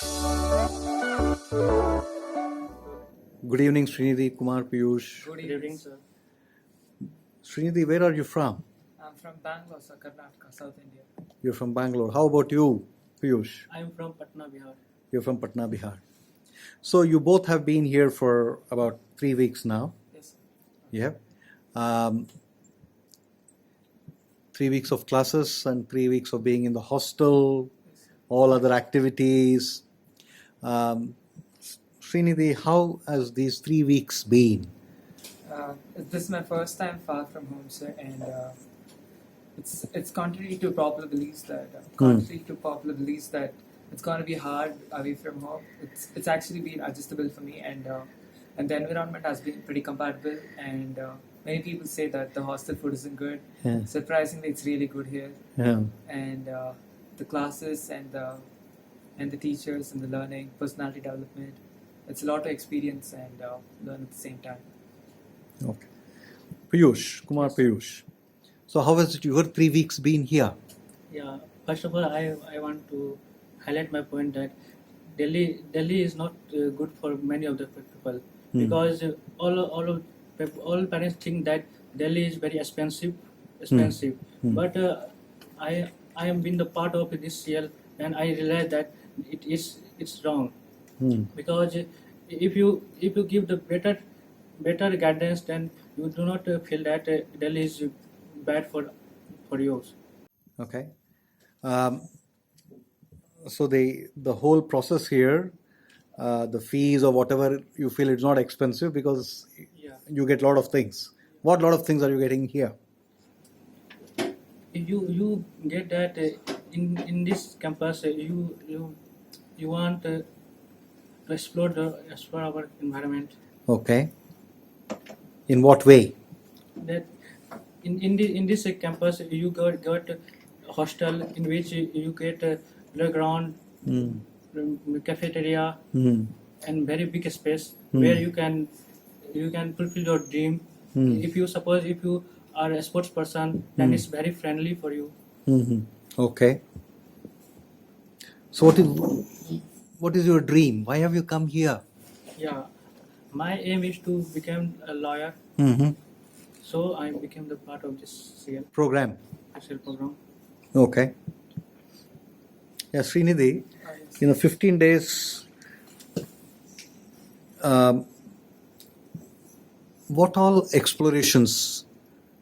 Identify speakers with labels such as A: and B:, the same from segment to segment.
A: Good evening, Sreenidhi, Kumar Piyush.
B: Good evening, sir.
A: Sreenidhi, where are you from?
B: I'm from Bangalore, sir, Karnataka, South India.
A: You're from Bangalore. How about you, Piyush?
B: I'm from Patna, Bihar.
A: You're from Patna, Bihar. So you both have been here for about 3 weeks now.
B: Yes, sir.
A: Yeah. 3 weeks of classes and 3 weeks of being in the hostel,
B: Yes, sir.
A: all other activities. Sreenidhi, how has these 3 weeks been?
B: This is my first time far from home, sir, and it's contrary to popular beliefs that it's going to be hard away from home. It's actually been adjustable for me, and the environment has been pretty compatible. And many people say that the hostel food isn't good.
A: Yeah.
B: Surprisingly, it's really good here,
A: Yeah.
B: and the classes and the teachers and the learning, personality development. It's a lot to experience and learn at the same time.
A: Okay. Piyush, Kumar Piyush. So how has your 3 weeks been here?
C: Yeah, first of all, I want to highlight my point that Delhi is not good for many of the people because all parents think that Delhi is very expensive, but I am been the part of this CL and I realize that it's wrong because if you give the better guidance, then you do not feel that Delhi is bad for you.
A: Okay. So the whole process here, the fees or whatever, you feel it's not expensive because
C: Yeah.
A: you get a lot of things. What lot of things are you getting here?
C: You get that in this campus you want to explore our environment.
A: Okay. In what way?
C: That in this campus you got hostel in which you get a playground, cafeteria, and very big space where you can fulfill your dream. If you are a sports person, then it's very friendly for you.
A: Okay. So what is your dream? Why have you come here?
C: Yeah, my aim is to become a lawyer, so I became the part of this CL
A: Program.
C: program.
A: Okay. Yeah, Sreenidhi,
B: Yes.
A: 15 days, what all explorations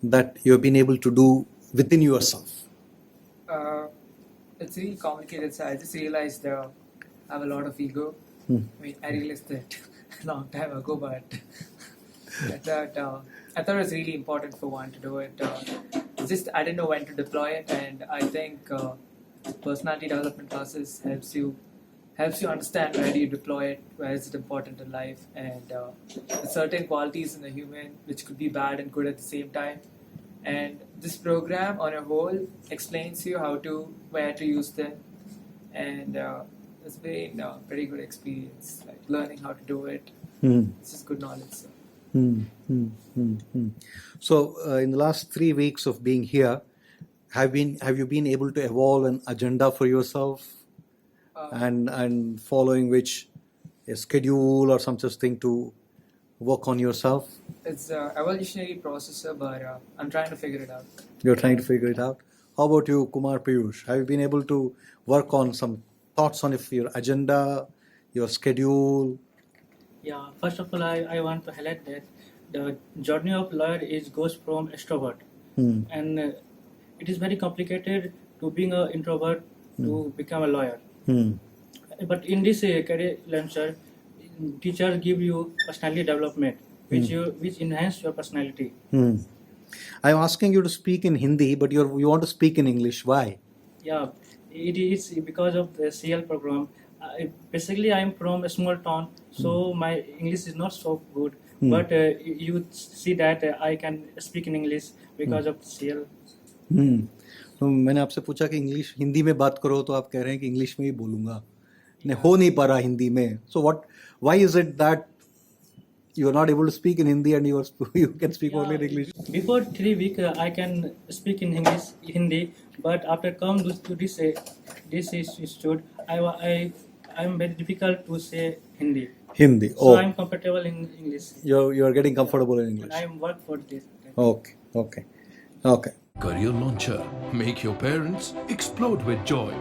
A: that you have been able to do within yourself?
B: It's really complicated. So I just realized I have a lot of ego. I mean, I realized that a long time ago, but I thought it was really important for one to do it. It's just I didn't know when to deploy it, and I think personality development classes helps you understand where do you deploy it, where is it important in life, and certain qualities in the human which could be bad and good at the same time. And this program on a whole explains you where to use them, and it's been a pretty good experience, like learning how to do it. It's just good knowledge. So.
A: So, in the last 3 weeks of being here, have you been able to evolve an agenda for yourself, and following which a schedule or some such thing to work on yourself?
B: It's an evolutionary process, but I'm trying to figure it out.
A: You're trying to figure it out. How about you, Kumar Piyush? Have you been able to work on some thoughts on your agenda, your schedule?
C: Yeah, first of all, I want to highlight that the journey of lawyer goes from extrovert, and it is very complicated to being an introvert to become a lawyer. But in this career launcher, teachers give you personality development, which enhance your personality.
A: I'm asking you to speak in Hindi, but you want to speak in English. Why?
C: Yeah, it is because of the CL program. Basically, I'm from a small town, so my English is not so good. But you see that I can speak in English because of CL.
A: तो मैंने आपसे पूछा कि English Hindi में बात करो तो आप कह रहे हैं कि इंग्लिश में ही बोलूंगा नहीं हो नहीं पा रहा हिंदी में so why is it that you are not able to speak in Hindi and you can speak only in English?
C: Before 3 weeks, I can speak in Hindi, but after come to this institute, I'm very difficult to say Hindi.
A: Hindi.
C: So
A: Oh,
C: I'm comfortable in English.
A: you're getting comfortable in English.
C: I work for this.
A: Okay, okay, okay.
D: Career Launcher. Make your parents explode with joy.